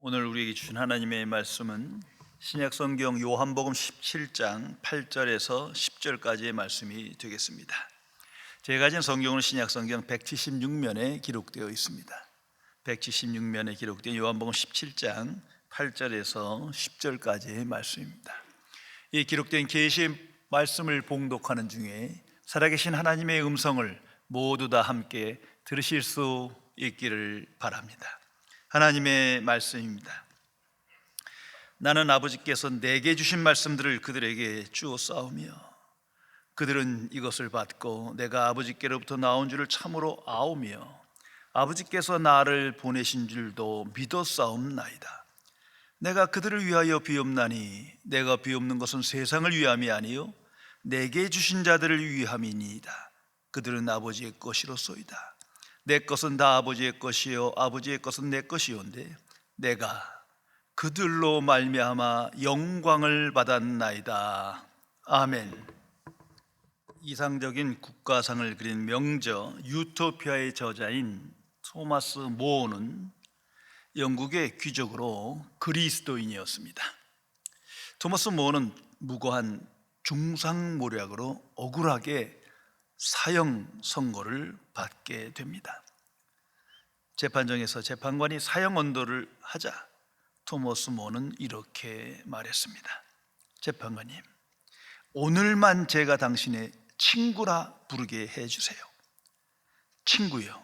오늘 우리에게 주신 하나님의 말씀은 신약성경 요한복음 17장 8절에서 10절까지의 말씀이 되겠습니다. 제가 가진 성경은 신약성경 176면에 기록되어 있습니다. 176면에 기록된 요한복음 17장 8절에서 10절까지의 말씀입니다. 이 기록된 계시의 말씀을 봉독하는 중에 살아계신 하나님의 음성을 모두 다 함께 들으실 수 있기를 바랍니다. 하나님의 말씀입니다. 나는 아버지께서 내게 주신 말씀들을 그들에게 주었사오며 그들은 이것을 받고 내가 아버지께로부터 나온 줄을 참으로 아오며 아버지께서 나를 보내신 줄도 믿었사옵나이다. 내가 그들을 위하여 비옵나니 내가 비옵는 것은 세상을 위함이 아니요 내게 주신 자들을 위함이니이다. 그들은 아버지의 것이로소이다. 내 것은 다 아버지의 것이요 아버지의 것은 내 것이온데 내가 그들로 말미암아 영광을 받았나이다. 아멘. 이상적인 국가상을 그린 명저 유토피아의 저자인 토마스 모어는 영국의 귀족으로 그리스도인이었습니다. 토마스 모어는 무고한 중상모략으로 억울하게 사형 선고를 받게 됩니다. 재판정에서 재판관이 사형 언도를 하자 토마스 모어는 이렇게 말했습니다. 재판관님, 오늘만 제가 당신의 친구라 부르게 해주세요. 친구요,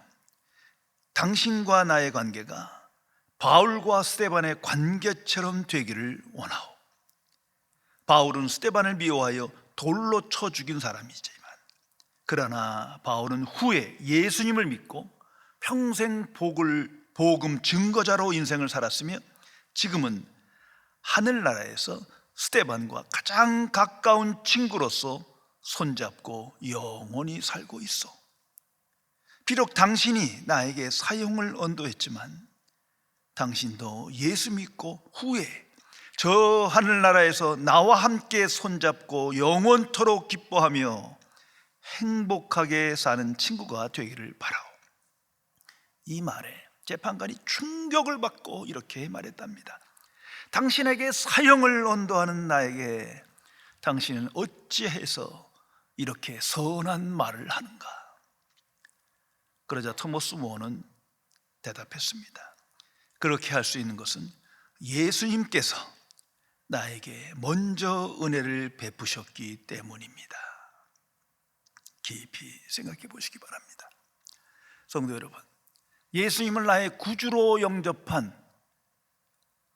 당신과 나의 관계가 바울과 스데반의 관계처럼 되기를 원하오. 바울은 스데반을 미워하여 돌로 쳐 죽인 사람이지만 그러나 바울은 후에 예수님을 믿고 평생 복음 증거자로 인생을 살았으며 지금은 하늘나라에서 스데반과 가장 가까운 친구로서 손잡고 영원히 살고 있어. 비록 당신이 나에게 사형을 언도했지만 당신도 예수 믿고 후에 저 하늘나라에서 나와 함께 손잡고 영원토록 기뻐하며 행복하게 사는 친구가 되기를 바라오. 이 말에 재판관이 충격을 받고 이렇게 말했답니다. 당신에게 사형을 언도하는 나에게 당신은 어찌해서 이렇게 선한 말을 하는가? 그러자 토마스 모어는 대답했습니다. 그렇게 할 수 있는 것은 예수님께서 나에게 먼저 은혜를 베푸셨기 때문입니다. 깊이 생각해 보시기 바랍니다. 성도 여러분, 예수님을 나의 구주로 영접한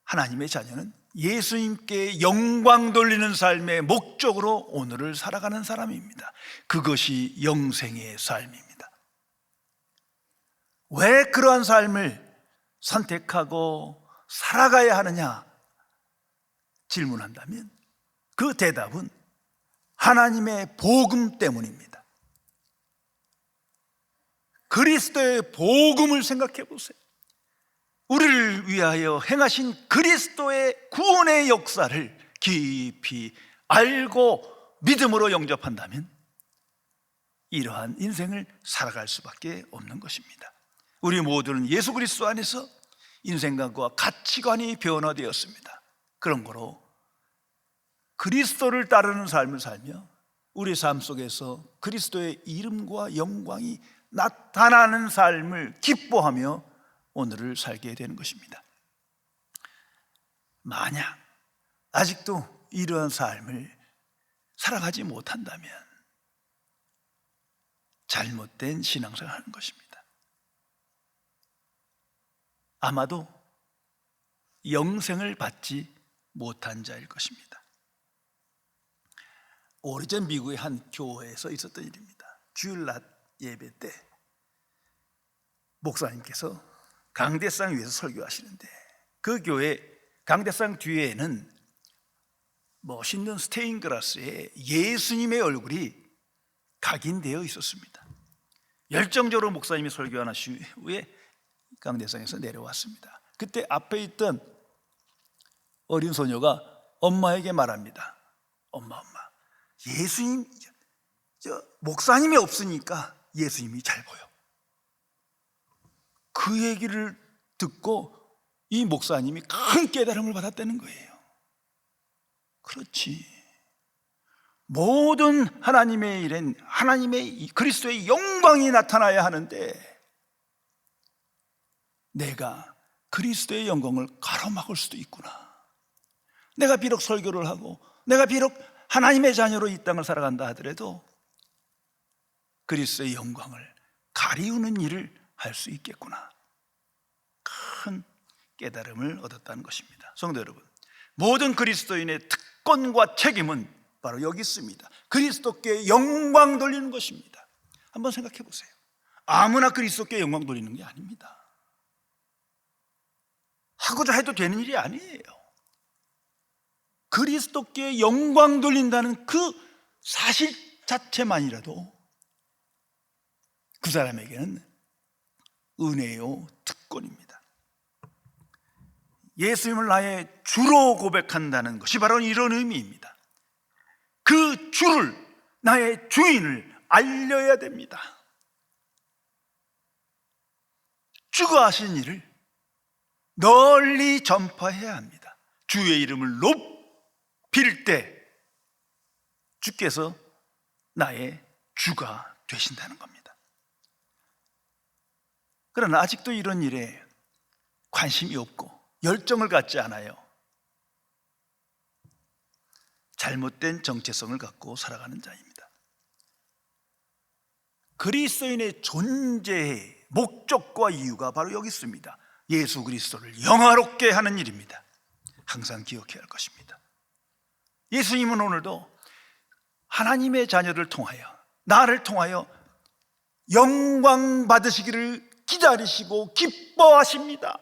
하나님의 자녀는 예수님께 영광 돌리는 삶의 목적으로 오늘을 살아가는 사람입니다. 그것이 영생의 삶입니다. 왜 그러한 삶을 선택하고 살아가야 하느냐 질문한다면 그 대답은 하나님의 복음 때문입니다. 그리스도의 복음을 생각해 보세요. 우리를 위하여 행하신 그리스도의 구원의 역사를 깊이 알고 믿음으로 영접한다면 이러한 인생을 살아갈 수밖에 없는 것입니다. 우리 모두는 예수 그리스도 안에서 인생관과 가치관이 변화되었습니다. 그런 거로 그리스도를 따르는 삶을 살며 우리 삶 속에서 그리스도의 이름과 영광이 나타나는 삶을 기뻐하며 오늘을 살게 되는 것입니다. 만약 아직도 이러한 삶을 살아가지 못한다면 잘못된 신앙생활을 하는 것입니다. 아마도 영생을 받지 못한 자일 것입니다. 오래전 미국의 한 교회에서 있었던 일입니다. 주일 낮 예배 때 목사님께서 강대상 위에서 설교하시는데 그 교회 강대상 뒤에는 멋있는 스테인글라스에 예수님의 얼굴이 각인되어 있었습니다. 열정적으로 목사님이 설교하신 후에 강대상에서 내려왔습니다. 그때 앞에 있던 어린 소녀가 엄마에게 말합니다. 엄마, 예수님, 목사님이 없으니까 예수님이 잘 보여. 그 얘기를 듣고 이 목사님이 큰 깨달음을 받았다는 거예요. 그렇지. 모든 하나님의 일엔 하나님의 그리스도의 영광이 나타나야 하는데 내가 그리스도의 영광을 가로막을 수도 있구나. 내가 비록 설교를 하고 내가 비록 하나님의 자녀로 이 땅을 살아간다 하더라도 그리스도의 영광을 가리우는 일을 할 수 있겠구나. 큰 깨달음을 얻었다는 것입니다. 성도 여러분, 모든 그리스도인의 특권과 책임은 바로 여기 있습니다. 그리스도께 영광 돌리는 것입니다. 한번 생각해 보세요. 아무나 그리스도께 영광 돌리는 게 아닙니다. 하고자 해도 되는 일이 아니에요. 그리스도께 영광 돌린다는 그 사실 자체만이라도 그 사람에게는 은혜요 특권입니다. 예수님을 나의 주로 고백한다는 것이 바로 이런 의미입니다. 그 주를, 나의 주인을 알려야 됩니다. 주가 하신 일을 널리 전파해야 합니다. 주의 이름을 높일 때 주께서 나의 주가 되신다는 겁니다. 그러나 아직도 이런 일에 관심이 없고 열정을 갖지 않아요. 잘못된 정체성을 갖고 살아가는 자입니다. 그리스도인의 존재의 목적과 이유가 바로 여기 있습니다. 예수 그리스도를 영화롭게 하는 일입니다. 항상 기억해야 할 것입니다. 예수님은 오늘도 하나님의 자녀를 통하여, 나를 통하여 영광 받으시기를 기다리시고 기뻐하십니다.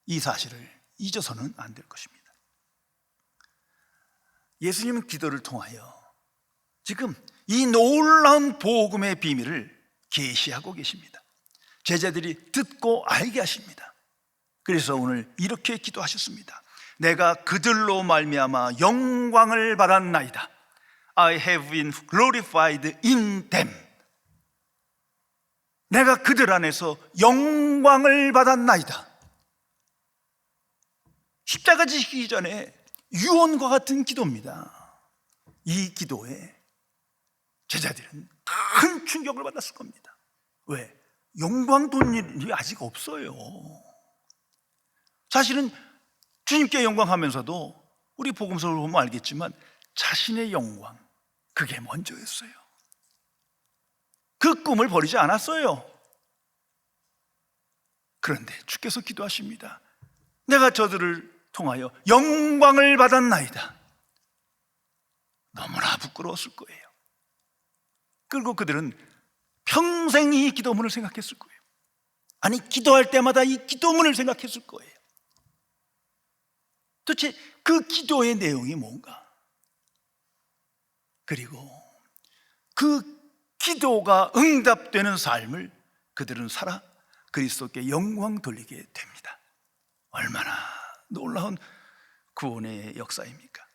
이 사실을 잊어서는 안 될 것입니다. 예수님은 기도를 통하여 지금 이 놀라운 복음의 비밀을 계시하고 계십니다. 제자들이 듣고 알게 하십니다. 그래서 오늘 이렇게 기도하셨습니다. 내가 그들로 말미암아 영광을 받았나이다. I have been glorified in them. 내가 그들 안에서 영광을 받았나이다. 십자가 지시기 전에 유언과 같은 기도입니다. 이 기도에 제자들은 큰 충격을 받았을 겁니다. 왜? 영광 돌릴 일이 아직 없어요. 사실은 주님께 영광하면서도 우리 복음서를 보면 알겠지만 자신의 영광, 그게 먼저였어요. 그 꿈을 버리지 않았어요. 그런데 주께서 기도하십니다. 내가 저들을 통하여 영광을 받았나이다. 너무나 부끄러웠을 거예요. 그리고 그들은 평생 이 기도문을 생각했을 거예요. 아니, 기도할 때마다 이 기도문을 생각했을 거예요. 도대체 그 기도의 내용이 뭔가? 그리고 그 기도가 응답되는 삶을 그들은 살아 그리스도께 영광 돌리게 됩니다. 얼마나 놀라운 구원의 역사입니까?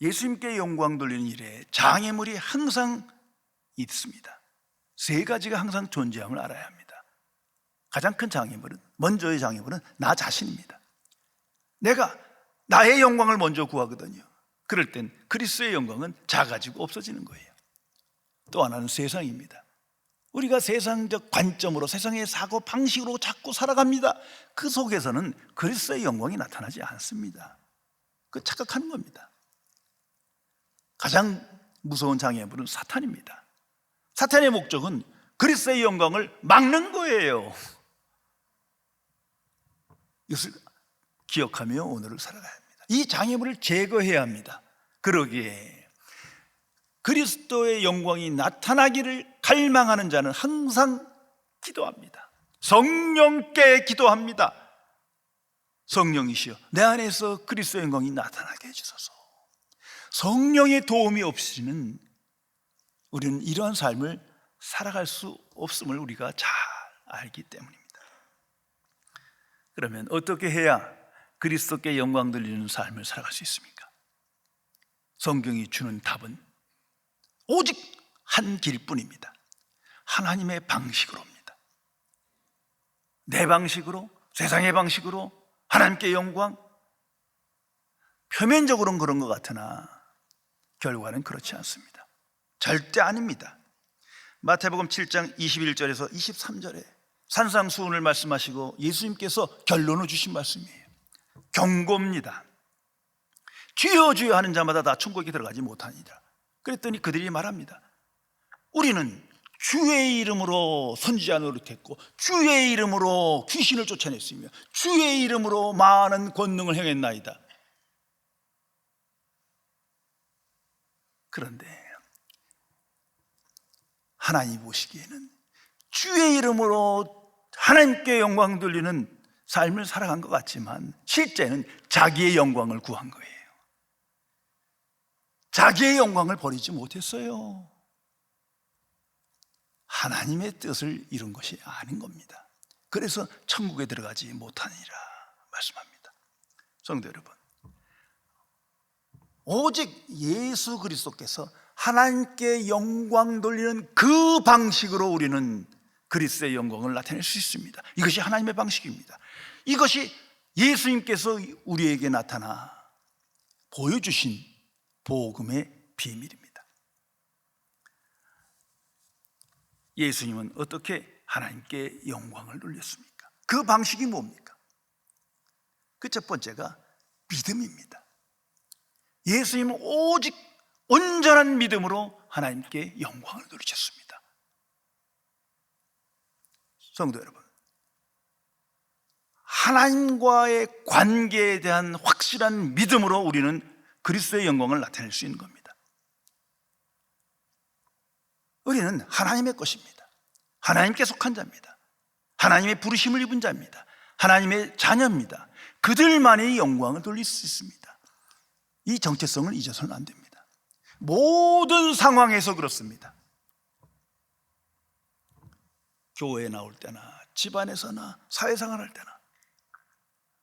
예수님께 영광 돌리는 일에 장애물이 항상 있습니다. 세 가지가 항상 존재함을 알아야 합니다. 가장 큰 장애물은, 먼저의 장애물은 나 자신입니다. 내가 나의 영광을 먼저 구하거든요. 그럴 땐 그리스도의 영광은 작아지고 없어지는 거예요. 또 하나는 세상입니다. 우리가 세상적 관점으로, 세상의 사고 방식으로 자꾸 살아갑니다. 그 속에서는 그리스도의 영광이 나타나지 않습니다. 그 착각하는 겁니다. 가장 무서운 장애물은 사탄입니다. 사탄의 목적은 그리스도의 영광을 막는 거예요. 이것을 기억하며 오늘을 살아가야 합니다. 이 장애물을 제거해야 합니다. 그러기에 그리스도의 영광이 나타나기를 갈망하는 자는 항상 기도합니다. 성령께 기도합니다. 성령이시여, 내 안에서 그리스도의 영광이 나타나게 해주소서. 성령의 도움이 없이는 우리는 이러한 삶을 살아갈 수 없음을 우리가 잘 알기 때문입니다. 그러면 어떻게 해야 그리스도께 영광 돌리는 삶을 살아갈 수 있습니까? 성경이 주는 답은 오직 한 길뿐입니다. 하나님의 방식으로입니다. 내 방식으로, 세상의 방식으로 하나님께 영광? 표면적으로는 그런 것 같으나 결과는 그렇지 않습니다. 절대 아닙니다. 마태복음 7장 21절에서 23절에 산상수훈을 말씀하시고 예수님께서 결론을 주신 말씀이에요. 경고입니다. 주여 주여 하는 자마다 다 천국에 들어가지 못하니라. 그랬더니 그들이 말합니다. 우리는 주의 이름으로 선지자 노릇했고 주의 이름으로 귀신을 쫓아냈으며 주의 이름으로 많은 권능을 행했나이다. 그런데 하나님이 보시기에는 주의 이름으로 하나님께 영광 돌리는 삶을 살아간 것 같지만 실제는 자기의 영광을 구한 거예요. 자기의 영광을 버리지 못했어요. 하나님의 뜻을 이룬 것이 아닌 겁니다. 그래서 천국에 들어가지 못하니라 말씀합니다. 성도 여러분, 오직 예수 그리스도께서 하나님께 영광 돌리는 그 방식으로 우리는 그리스도의 영광을 나타낼 수 있습니다. 이것이 하나님의 방식입니다. 이것이 예수님께서 우리에게 나타나 보여주신 복음의 비밀입니다. 예수님은 어떻게 하나님께 영광을 돌렸습니까? 그 방식이 뭡니까? 그 첫 번째가 믿음입니다. 예수님은 오직 온전한 믿음으로 하나님께 영광을 돌리셨습니다. 성도 여러분, 하나님과의 관계에 대한 확실한 믿음으로 우리는 그리스도의 영광을 나타낼 수 있는 겁니다. 우리는 하나님의 것입니다. 하나님께 속한 자입니다. 하나님의 부르심을 입은 자입니다. 하나님의 자녀입니다. 그들만이 영광을 돌릴 수 있습니다. 이 정체성을 잊어서는 안 됩니다. 모든 상황에서 그렇습니다. 교회에 나올 때나 집안에서나 사회생활할 때나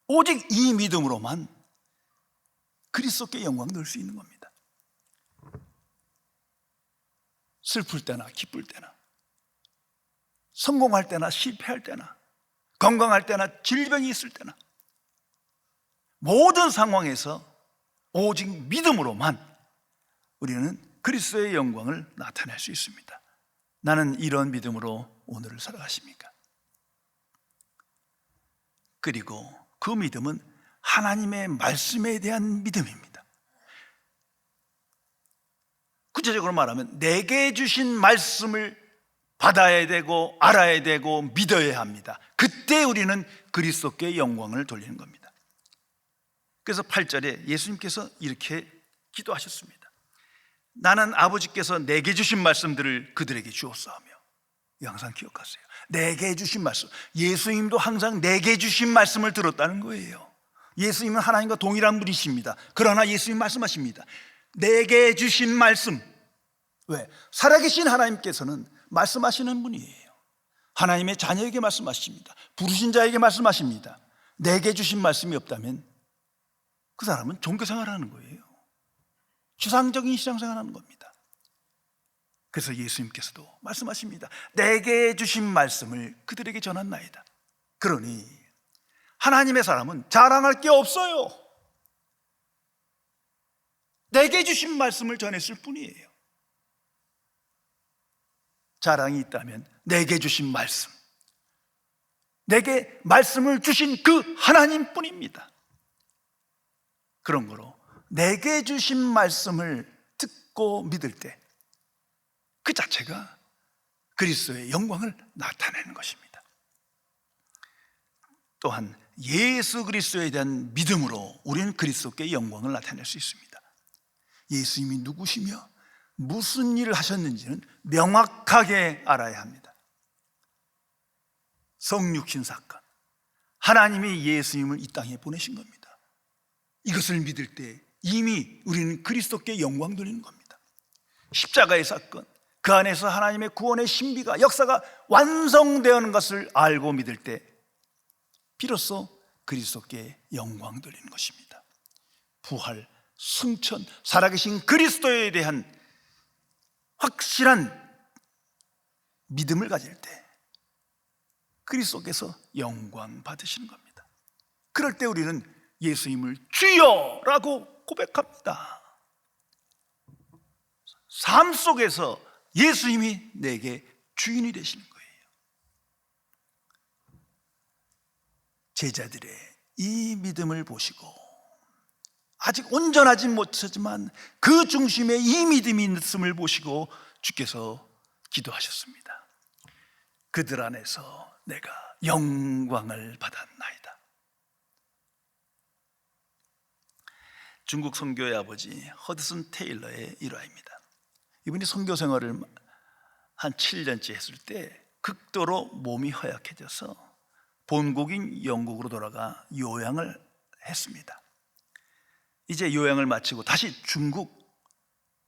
오직 이 믿음으로만 그리스도께 영광 돌릴 수 있는 겁니다. 슬플 때나 기쁠 때나 성공할 때나 실패할 때나 건강할 때나 질병이 있을 때나 모든 상황에서 오직 믿음으로만 우리는 그리스도의 영광을 나타낼 수 있습니다. 나는 이런 믿음으로 오늘을 살아가십니까? 그리고 그 믿음은 하나님의 말씀에 대한 믿음입니다. 구체적으로 말하면 내게 주신 말씀을 받아야 되고 알아야 되고 믿어야 합니다. 그때 우리는 그리스도께 영광을 돌리는 겁니다. 그래서 8절에 예수님께서 이렇게 기도하셨습니다. 나는 아버지께서 내게 주신 말씀들을 그들에게 주었사오며. 이거 항상 기억하세요. 내게 주신 말씀. 예수님도 항상 내게 주신 말씀을 들었다는 거예요. 예수님은 하나님과 동일한 분이십니다. 그러나 예수님 말씀하십니다. 내게 주신 말씀. 왜? 살아계신 하나님께서는 말씀하시는 분이에요. 하나님의 자녀에게 말씀하십니다. 부르신 자에게 말씀하십니다. 내게 주신 말씀이 없다면 그 사람은 종교생활하는 거예요. 추상적인 신앙생활하는 겁니다. 그래서 예수님께서도 말씀하십니다. 내게 주신 말씀을 그들에게 전한나이다. 그러니 하나님의 사람은 자랑할 게 없어요. 내게 주신 말씀을 전했을 뿐이에요. 자랑이 있다면 내게 주신 말씀, 내게 말씀을 주신 그 하나님뿐입니다. 그런 거로 내게 주신 말씀을 듣고 믿을 때 그 자체가 그리스도의 영광을 나타내는 것입니다. 또한 예수 그리스도에 대한 믿음으로 우리는 그리스도께 영광을 나타낼 수 있습니다. 예수님이 누구시며 무슨 일을 하셨는지는 명확하게 알아야 합니다. 성육신 사건, 하나님이 예수님을 이 땅에 보내신 겁니다. 이것을 믿을 때 이미 우리는 그리스도께 영광 돌리는 겁니다. 십자가의 사건, 그 안에서 하나님의 구원의 신비가, 역사가 완성되는 것을 알고 믿을 때 비로소 그리스도께 영광 돌리는 것입니다. 부활, 승천, 살아계신 그리스도에 대한 확실한 믿음을 가질 때 그리스도께서 영광 받으시는 겁니다. 그럴 때 우리는 예수님을 주여라고 고백합니다. 삶 속에서 예수님이 내게 주인이 되시는 거예요. 제자들의 이 믿음을 보시고 아직 온전하지 못하지만 그 중심에 이 믿음이 있음을 보시고 주께서 기도하셨습니다. 그들 안에서 내가 영광을 받았나이다. 중국 선교의 아버지 허드슨 테일러의 일화입니다. 이분이 선교 생활을 한 7년째 했을 때 극도로 몸이 허약해져서 본국인 영국으로 돌아가 요양을 했습니다. 이제 요양을 마치고 다시 중국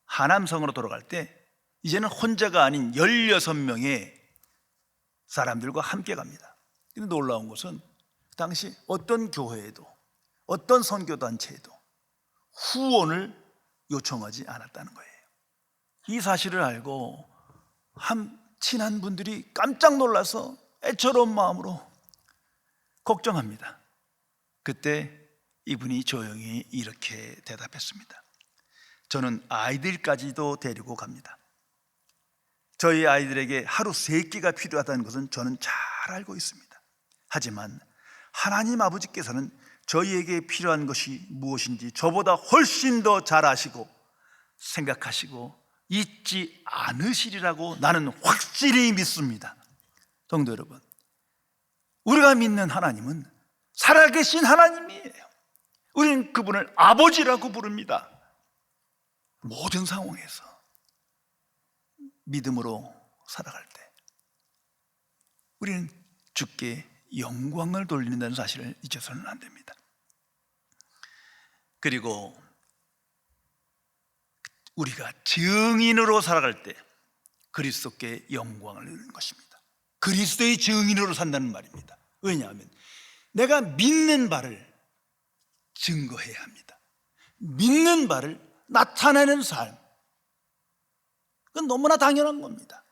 하남성으로 돌아갈 때 이제는 혼자가 아닌 16명의 사람들과 함께 갑니다. 근데 놀라운 것은 당시 어떤 교회에도 어떤 선교단체에도 후원을 요청하지 않았다는 거예요. 이 사실을 알고 친한 분들이 깜짝 놀라서 애처로운 마음으로 걱정합니다. 그때 이분이 조용히 이렇게 대답했습니다. 저는 아이들까지도 데리고 갑니다. 저희 아이들에게 하루 3끼가 필요하다는 것은 저는 잘 알고 있습니다. 하지만 하나님 아버지께서는 저희에게 필요한 것이 무엇인지 저보다 훨씬 더 잘 아시고 생각하시고 잊지 않으시리라고 나는 확실히 믿습니다. 성도 여러분, 우리가 믿는 하나님은 살아계신 하나님이에요. 우리는 그분을 아버지라고 부릅니다. 모든 상황에서 믿음으로 살아갈 때 우리는 주께 영광을 돌린다는 사실을 잊어서는 안 됩니다. 그리고 우리가 증인으로 살아갈 때 그리스도께 영광을 누리는 것입니다. 그리스도의 증인으로 산다는 말입니다. 왜냐하면 내가 믿는 바를 증거해야 합니다. 믿는 바를 나타내는 삶, 그건 너무나 당연한 겁니다.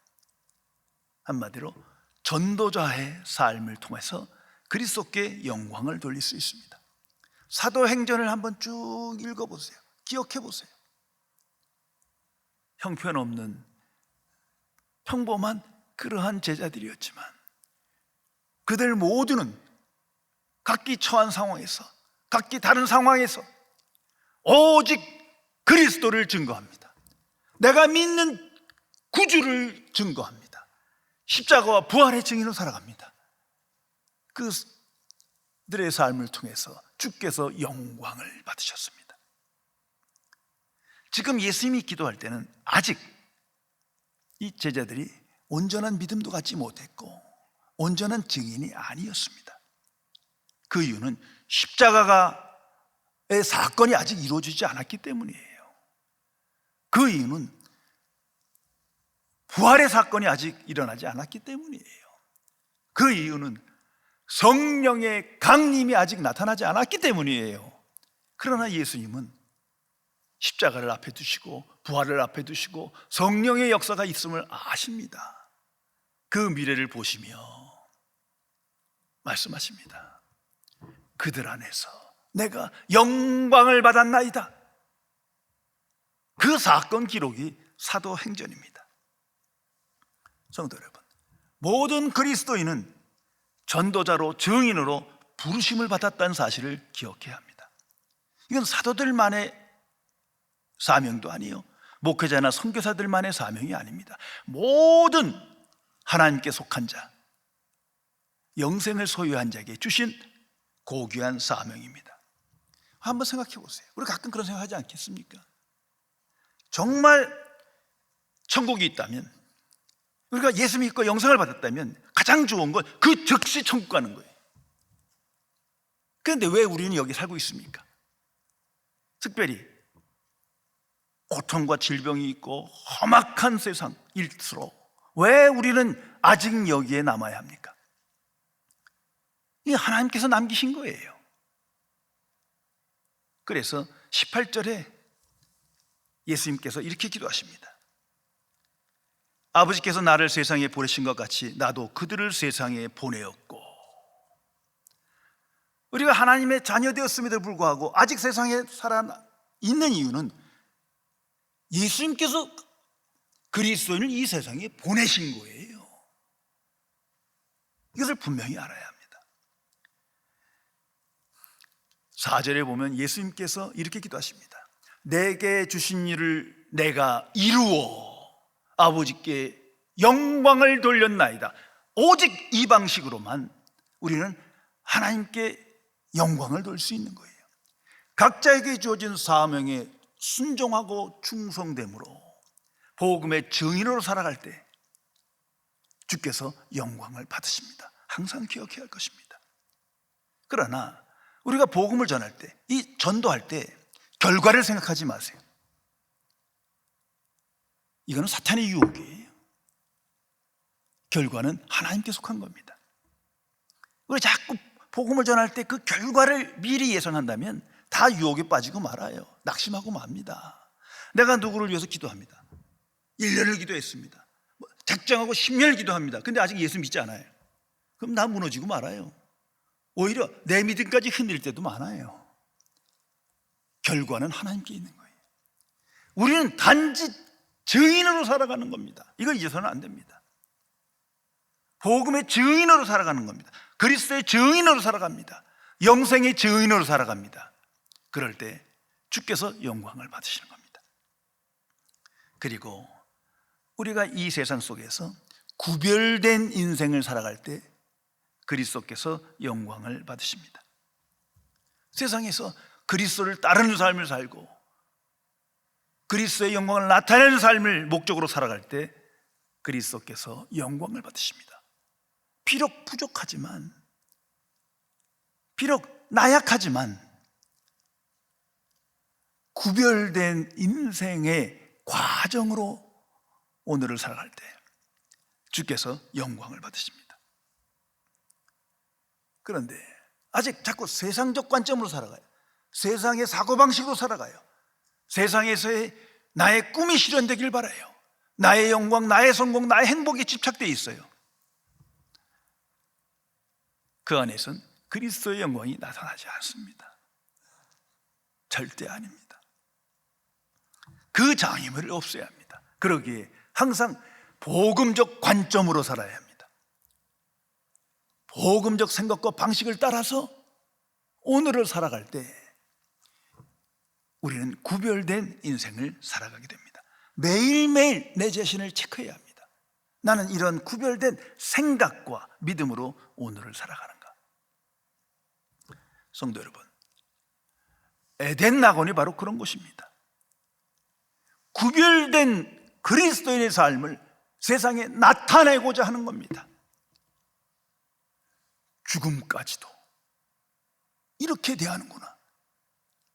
한마디로 전도자의 삶을 통해서 그리스도께 영광을 돌릴 수 있습니다. 사도행전을 한번 쭉 읽어보세요. 기억해보세요. 형편없는 평범한 그러한 제자들이었지만 그들 모두는 각기 처한 상황에서, 각기 다른 상황에서 오직 그리스도를 증거합니다. 내가 믿는 구주를 증거합니다. 십자가와 부활의 증인으로 살아갑니다. 그들의 삶을 통해서 주께서 영광을 받으셨습니다. 지금 예수님이 기도할 때는 아직 이 제자들이 온전한 믿음도 갖지 못했고 온전한 증인이 아니었습니다. 그 이유는 십자가의 사건이 아직 이루어지지 않았기 때문이에요. 그 이유는 부활의 사건이 아직 일어나지 않았기 때문이에요. 그 이유는 성령의 강림이 아직 나타나지 않았기 때문이에요. 그러나 예수님은 십자가를 앞에 두시고 부활을 앞에 두시고 성령의 역사가 있음을 아십니다. 그 미래를 보시며 말씀하십니다. 그들 안에서 내가 영광을 받았나이다. 그 사건 기록이 사도행전입니다. 성도 여러분, 모든 그리스도인은 전도자로 증인으로 부르심을 받았다는 사실을 기억해야 합니다. 이건 사도들만의 사명도 아니에요. 목회자나 선교사들만의 사명이 아닙니다. 모든 하나님께 속한 자, 영생을 소유한 자에게 주신 고귀한 사명입니다. 한번 생각해 보세요. 우리 가끔 그런 생각하지 않겠습니까? 정말 천국이 있다면, 우리가 예수 믿고 영생을 받았다면 가장 좋은 건 그 즉시 천국 가는 거예요. 그런데 왜 우리는 여기 살고 있습니까? 특별히 고통과 질병이 있고 험악한 세상일수록 왜 우리는 아직 여기에 남아야 합니까? 이 하나님께서 남기신 거예요. 그래서 18절에 예수님께서 이렇게 기도하십니다. 아버지께서 나를 세상에 보내신 것 같이 나도 그들을 세상에 보내었고, 우리가 하나님의 자녀 되었음에도 불구하고 아직 세상에 살아 있는 이유는 예수님께서 그리스도인을 이 세상에 보내신 거예요. 이것을 분명히 알아야 합니다. 4절에 보면 예수님께서 이렇게 기도하십니다. 내게 주신 일을 내가 이루어 아버지께 영광을 돌렸나이다. 오직 이 방식으로만 우리는 하나님께 영광을 돌릴 수 있는 거예요. 각자에게 주어진 사명에 순종하고 충성됨으로 복음의 증인으로 살아갈 때 주께서 영광을 받으십니다. 항상 기억해야 할 것입니다. 그러나 우리가 복음을 전할 때, 이 전도할 때 결과를 생각하지 마세요. 이거는 사탄의 유혹이에요. 결과는 하나님께 속한 겁니다. 우리 자꾸 복음을 전할 때 그 결과를 미리 예상한다면 다 유혹에 빠지고 말아요. 낙심하고 맙니다. 내가 누구를 위해서 기도합니다. 1년을 기도했습니다. 작정하고 10년을 기도합니다. 근데 아직 예수 믿지 않아요. 그럼 나 무너지고 말아요. 오히려 내 믿음까지 흔들 때도 많아요. 결과는 하나님께 있는 거예요. 우리는 단지 증인으로 살아가는 겁니다. 이걸 잊어서는 안 됩니다. 복음의 증인으로 살아가는 겁니다. 그리스도의 증인으로 살아갑니다. 영생의 증인으로 살아갑니다. 그럴 때 주께서 영광을 받으시는 겁니다. 그리고 우리가 이 세상 속에서 구별된 인생을 살아갈 때 그리스도께서 영광을 받으십니다. 세상에서 그리스도를 따르는 삶을 살고 그리스도의 영광을 나타내는 삶을 목적으로 살아갈 때 그리스도께서 영광을 받으십니다. 비록 부족하지만, 비록 나약하지만 구별된 인생의 과정으로 오늘을 살아갈 때 주께서 영광을 받으십니다. 그런데 아직 자꾸 세상적 관점으로 살아가요. 세상의 사고방식으로 살아가요. 세상에서의 나의 꿈이 실현되길 바라요. 나의 영광, 나의 성공, 나의 행복에 집착되어 있어요. 그 안에선 그리스도의 영광이 나타나지 않습니다. 절대 아닙니다. 그 장애물을 없애야 합니다. 그러기에 항상 복음적 관점으로 살아야 합니다. 복음적 생각과 방식을 따라서 오늘을 살아갈 때 우리는 구별된 인생을 살아가게 됩니다. 매일매일 내 자신을 체크해야 합니다. 나는 이런 구별된 생각과 믿음으로 오늘을 살아가는가? 성도 여러분, 에덴 낙원이 바로 그런 곳입니다. 구별된 그리스도인의 삶을 세상에 나타내고자 하는 겁니다. 죽음까지도 이렇게 대하는구나.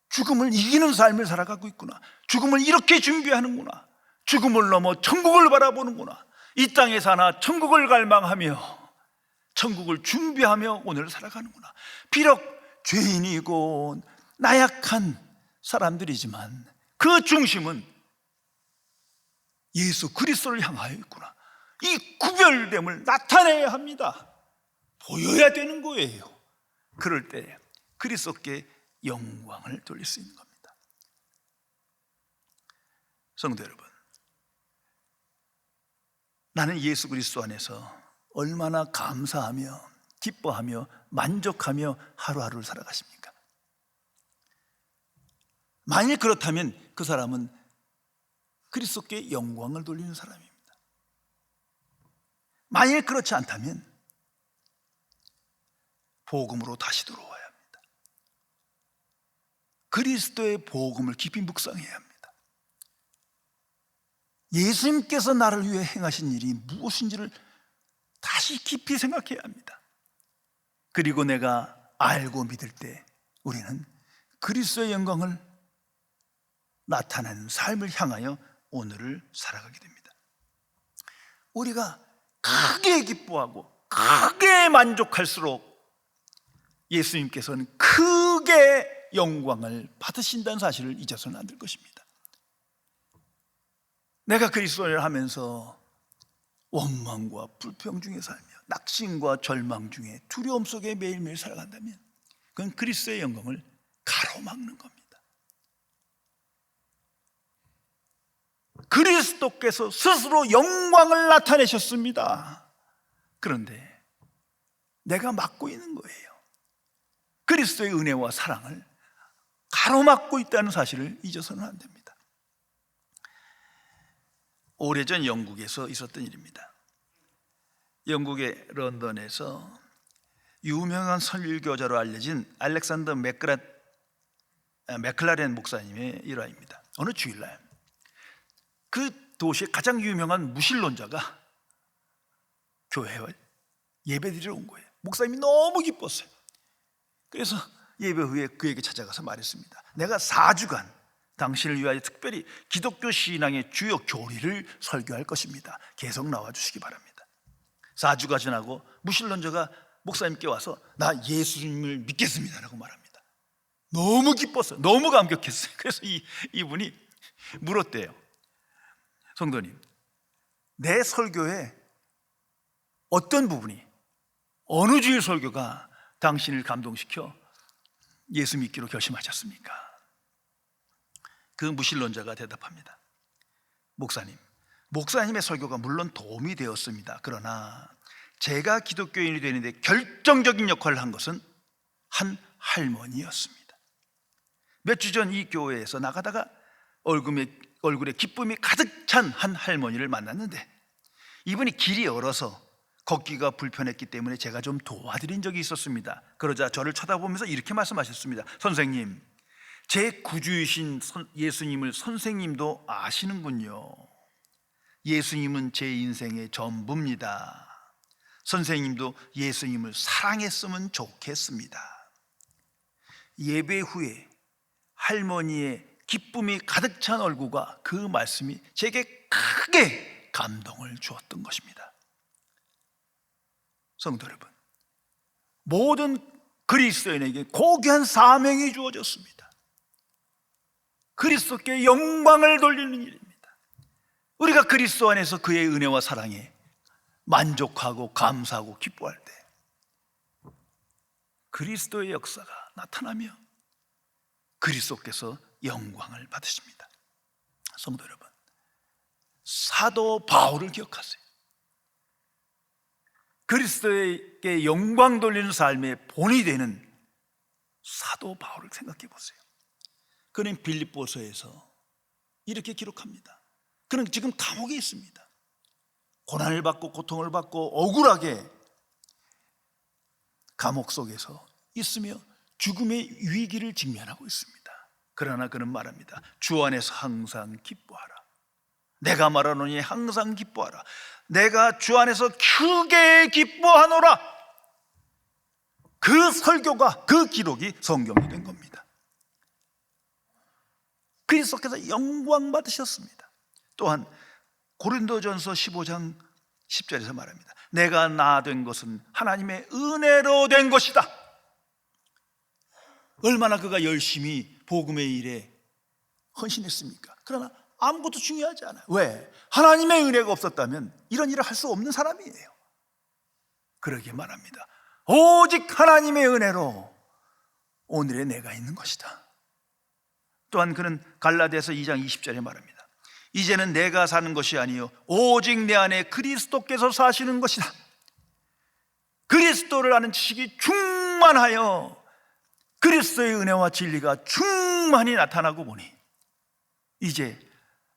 죽음을 이기는 삶을 살아가고 있구나. 죽음을 이렇게 준비하는구나. 죽음을 넘어 천국을 바라보는구나. 이 땅에 사나 천국을 갈망하며 천국을 준비하며 오늘을 살아가는구나. 비록 죄인이고 나약한 사람들이지만 그 중심은 예수 그리스도를 향하여 있구나. 이 구별됨을 나타내야 합니다. 보여야 되는 거예요. 그럴 때 그리스도께 영광을 돌릴 수 있는 겁니다. 성도 여러분, 나는 예수 그리스도 안에서 얼마나 감사하며 기뻐하며 만족하며 하루하루를 살아가십니까? 만일 그렇다면 그 사람은 그리스도께 영광을 돌리는 사람입니다. 만일 그렇지 않다면 복음으로 다시 돌아와야 합니다. 그리스도의 복음을 깊이 묵상해야 합니다. 예수님께서 나를 위해 행하신 일이 무엇인지를 다시 깊이 생각해야 합니다. 그리고 내가 알고 믿을 때 우리는 그리스도의 영광을 나타내는 삶을 향하여 오늘을 살아가게 됩니다. 우리가 크게 기뻐하고 크게 만족할수록 예수님께서는 크게 영광을 받으신다는 사실을 잊어서는 안 될 것입니다. 내가 그리스도를 하면서 원망과 불평 중에 살며 낙심과 절망 중에 두려움 속에 매일매일 살아간다면 그건 그리스도의 영광을 가로막는 겁니다. 그리스도께서 스스로 영광을 나타내셨습니다. 그런데 내가 막고 있는 거예요. 그리스도의 은혜와 사랑을 가로막고 있다는 사실을 잊어서는 안 됩니다. 오래전 영국에서 있었던 일입니다. 영국의 런던에서 유명한 설교자로 알려진 알렉산더 맥클라렌 목사님의 일화입니다. 어느 주일날 그 도시의 가장 유명한 무신론자가 교회에 예배드리러 온 거예요. 목사님이 너무 기뻤어요. 그래서 예배 후에 그에게 찾아가서 말했습니다. 내가 4주간 당신을 위하여 특별히 기독교 신앙의 주요 교리를 설교할 것입니다. 계속 나와주시기 바랍니다. 4주가 지나고 무신론자가 목사님께 와서 나 예수님을 믿겠습니다 라고 말합니다. 너무 기뻤어요. 너무 감격했어요. 그래서 이분이 물었대요. 성도님, 내 설교의 어떤 부분이, 어느 주일 설교가 당신을 감동시켜 예수 믿기로 결심하셨습니까? 그 무신론자가 대답합니다. 목사님의 설교가 물론 도움이 되었습니다. 그러나 제가 기독교인이 되는데 결정적인 역할을 한 것은 한 할머니였습니다. 몇 주 전 이 교회에서 나가다가 얼굴에 기쁨이 가득 찬 한 할머니를 만났는데 이분이 길이 얼어서 걷기가 불편했기 때문에 제가 좀 도와드린 적이 있었습니다. 그러자 저를 쳐다보면서 이렇게 말씀하셨습니다. 선생님, 제 구주이신 예수님을 선생님도 아시는군요. 예수님은 제 인생의 전부입니다. 선생님도 예수님을 사랑했으면 좋겠습니다. 예배 후에 할머니의 기쁨이 가득 찬 얼굴과 그 말씀이 제게 크게 감동을 주었던 것입니다. 성도 여러분, 모든 그리스도인에게 고귀한 사명이 주어졌습니다. 그리스도께 영광을 돌리는 일입니다. 우리가 그리스도 안에서 그의 은혜와 사랑에 만족하고 감사하고 기뻐할 때 그리스도의 역사가 나타나며 그리스도께서 영광을 받으십니다. 성도 여러분, 사도 바울을 기억하세요. 그리스도에게 영광 돌리는 삶의 본이 되는 사도 바울을 생각해 보세요. 그는 빌립보서에서 이렇게 기록합니다. 그는 지금 감옥에 있습니다. 고난을 받고 고통을 받고 억울하게 감옥 속에서 있으며 죽음의 위기를 직면하고 있습니다. 그러나 그는 말합니다. 주 안에서 항상 기뻐하라. 내가 말하노니 항상 기뻐하라. 내가 주 안에서 크게 기뻐하노라. 그 설교가, 그 기록이 성경이 된 겁니다. 그리스도께서 영광 받으셨습니다. 또한 고린도전서 15장 10절에서 말합니다. 내가 나 된 것은 하나님의 은혜로 된 것이다. 얼마나 그가 열심히 복음의 일에 헌신했습니까? 그러나 아무것도 중요하지 않아요. 왜? 하나님의 은혜가 없었다면 이런 일을 할 수 없는 사람이에요. 그러게 말합니다. 오직 하나님의 은혜로 오늘의 내가 있는 것이다. 또한 그는 갈라디아서 2장 20절에 말합니다. 이제는 내가 사는 것이 아니요 오직 내 안에 그리스도께서 사시는 것이다. 그리스도를 아는 지식이 충만하여 그리스도의 은혜와 진리가 충만히 나타나고 보니 이제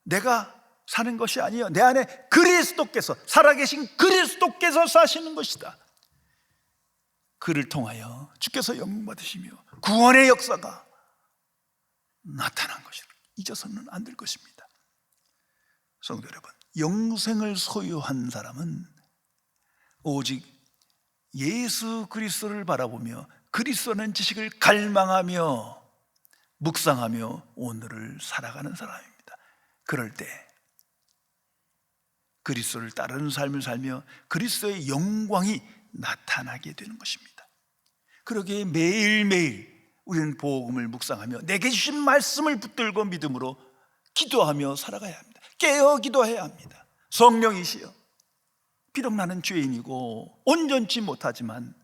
내가 사는 것이 아니요 내 안에 그리스도께서, 살아계신 그리스도께서 사시는 것이다. 그를 통하여 주께서 영광 받으시며 구원의 역사가 나타난 것을 잊어서는 안 될 것입니다. 성도 여러분, 영생을 소유한 사람은 오직 예수 그리스도를 바라보며 그리스도는 지식을 갈망하며 묵상하며 오늘을 살아가는 사람입니다. 그럴 때 그리스도를 따르는 삶을 살며 그리스도의 영광이 나타나게 되는 것입니다. 그러기에 매일매일 우리는 복음을 묵상하며 내게 주신 말씀을 붙들고 믿음으로 기도하며 살아가야 합니다. 깨어 기도해야 합니다. 성령이시여, 비록 나는 죄인이고 온전치 못하지만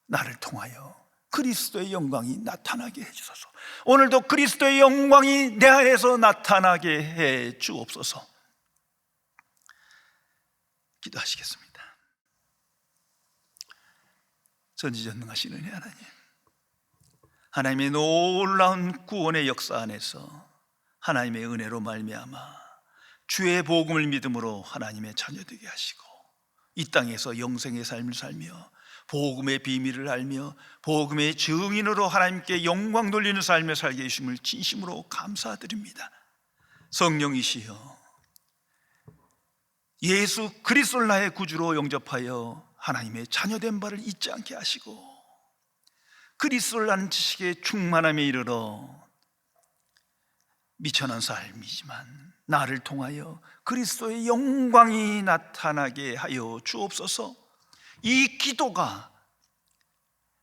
나를 통하여 그리스도의 영광이 나타나게 해주소서. 오늘도 그리스도의 영광이 내 안에서 나타나게 해 주옵소서. 기도하시겠습니다. 전지전능하신 은혜 하나님, 하나님의 놀라운 구원의 역사 안에서 하나님의 은혜로 말미암아 주의 복음을 믿음으로 하나님의 자녀 되게 하시고 이 땅에서 영생의 삶을 살며 복음의 비밀을 알며 복음의 증인으로 하나님께 영광 돌리는 삶을 살게 해주심을 진심으로 감사드립니다. 성령이시여, 예수 그리스도를 나의 구주로 영접하여 하나님의 자녀된 바를 잊지 않게 하시고 그리스도를 아는 지식의 충만함에 이르러 미천한 삶이지만 나를 통하여 그리스도의 영광이 나타나게 하여 주옵소서. 이 기도가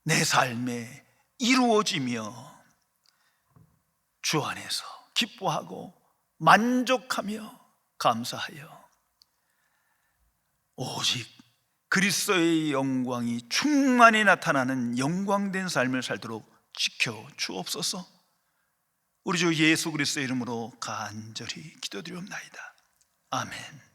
내 삶에 이루어지며 주 안에서 기뻐하고 만족하며 감사하여 오직 그리스도의 영광이 충만히 나타나는 영광된 삶을 살도록 지켜 주옵소서. 우리 주 예수 그리스도의 이름으로 간절히 기도드리옵나이다. 아멘.